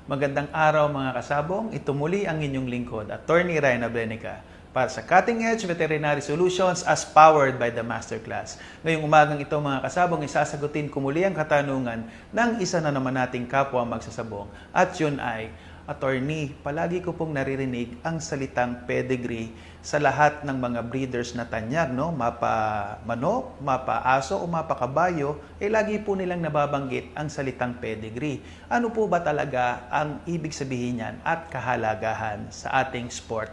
Magandang araw mga kasabong. Ito muli ang inyong lingkod, Attorney Ryan Abrenica, para sa Cutting Edge Veterinary Solutions as powered by the Masterclass. Ngayong umagang ito mga kasabong, isasagutin ko muli ang katanungan ng isa na naman nating kapwa magsasabong. At yun ay, Attorney, palagi ko pong naririnig ang salitang pedigree sa lahat ng mga breeders na tanyag, no? Mapa manok, mapa aso o mapa kabayo, lagi po nilang nababanggit ang salitang pedigree. Ano po ba talaga ang ibig sabihin niyan at kahalagahan sa ating sport?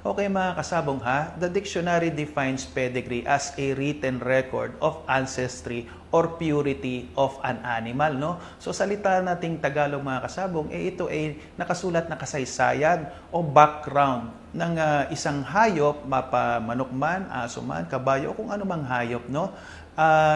Okay mga kasabong ha, the dictionary defines pedigree as a written record of ancestry or purity of an animal, no? So salita nating Tagalog mga kasabong, ito ay nakasulat na kasaysayan o background ng isang hayop, mapa manok man, aso man, kabayo o kung ano mang hayop, no?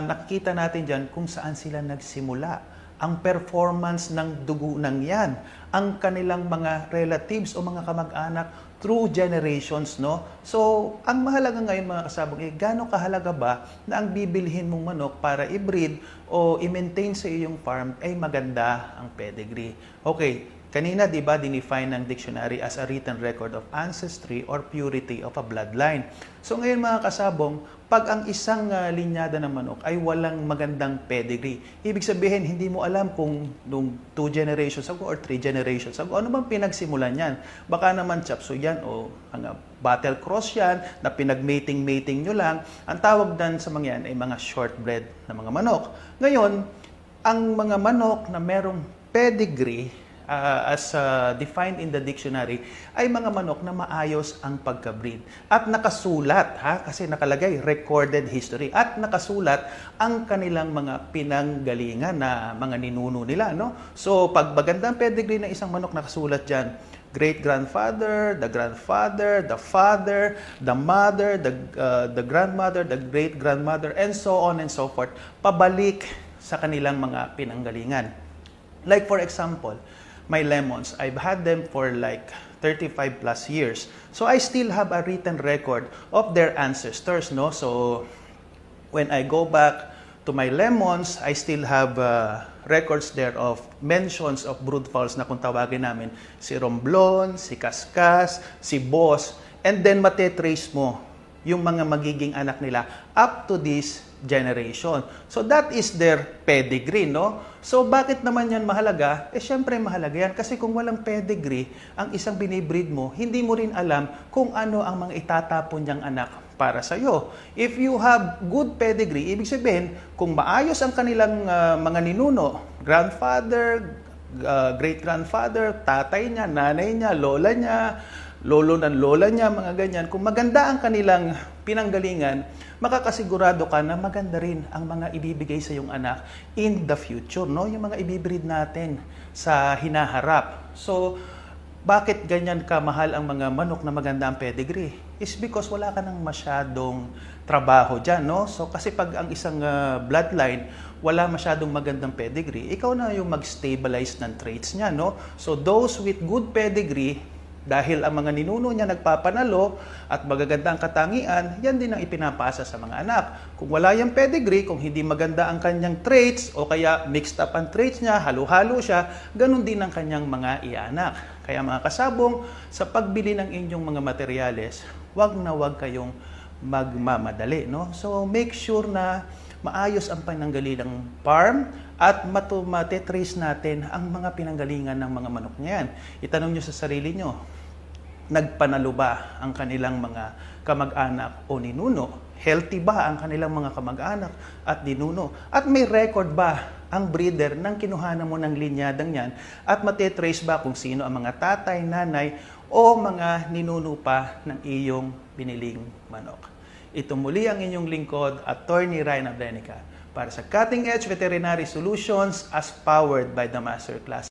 Nakikita natin diyan kung saan sila nagsimula, ang performance ng dugo ng yan, ang kanilang mga relatives o mga kamag-anak through generations, no? So, ang mahalaga ngayon mga kasabong, gaano kahalaga ba na ang bibilhin mong manok para i-breed o i-maintain sa iyong farm ay maganda ang pedigree. Okay, kanina, di ba, dinefine ng dictionary as a written record of ancestry or purity of a bloodline. So ngayon mga kasabong, pag ang isang linyada ng manok ay walang magandang pedigree, ibig sabihin hindi mo alam kung nung 2 generations ago or 3 generations ago, ano bang pinagsimulan yan? Baka naman chapso yan o battle cross yan na pinag-mating-mating nyo lang. Ang tawag dan sa mga yan ay mga shortbred na mga manok. Ngayon, ang mga manok na merong pedigree, as defined in the dictionary, ay mga manok na maayos ang pagka-breed. At nakasulat, kasi nakalagay, recorded history. At nakasulat ang kanilang mga pinanggalingan na mga ninuno nila, no? So, pag magandang pedigree ng isang manok, nakasulat dyan, great-grandfather, the grandfather, the father, the mother, the grandmother, the great-grandmother, and so on and so forth, pabalik sa kanilang mga pinanggalingan. Like for example, my lemons, I've had them for like 35 plus years. So I still have a written record of their ancestors, no? So when I go back to my lemons, I still have records there of mentions of broodfowls na kung tawagin namin si Romblon, si Kaskas, si Boss, and then matetrace mo yung mga magiging anak nila up to this generation. So that is their pedigree, no? So bakit naman yan mahalaga? Syempre mahalaga yan kasi kung walang pedigree ang isang binibreed mo, hindi mo rin alam kung ano ang mga itatapon niyang anak para sa iyo. If you have good pedigree, ibig sabihin kung maayos ang kanilang mga ninuno, grandfather, great-grandfather, tatay niya, nanay niya, lola niya, lolo ng lola niya, mga ganyan. Kung maganda ang kanilang pinanggalingan, makakasigurado ka na maganda rin ang mga ibibigay sa iyong anak in the future, no? Yung mga ibibreed natin sa hinaharap. So, bakit ganyan kamahal ang mga manok na maganda ang pedigree? Is because wala ka nang masyadong trabaho dyan, no? So, kasi pag ang isang bloodline, wala masyadong magandang pedigree, ikaw na yung mag-stabilize ng traits niya, no? So, those with good pedigree, dahil ang mga ninuno niya nagpapanalo at magaganda ang katangian, yan din ang ipinapasa sa mga anak. Kung wala yung pedigree, kung hindi maganda ang kanyang traits o kaya mixed up ang traits niya, halo-halo siya, ganun din ang kanyang mga ianak. Kaya mga kasabong, sa pagbili ng inyong mga materyales, wag na wag kayong magmamadali, no? So make sure na maayos ang pananggaling ng farm at matetrace natin ang mga pinanggalingan ng mga manok niyan. Itanong nyo sa sarili nyo, nagpanalo ba ang kanilang mga kamag-anak o ninuno? Healthy ba ang kanilang mga kamag-anak at ninuno? At may record ba ang breeder ng kinuhanan mo ng linyadang yan? At matetrace ba kung sino ang mga tatay, nanay o mga ninuno pa ng iyong biniling manok? Ito muli ang inyong lingkod, Attorney Ryan Abrenica, para sa Cutting Edge Veterinary Solutions as powered by the Masterclass.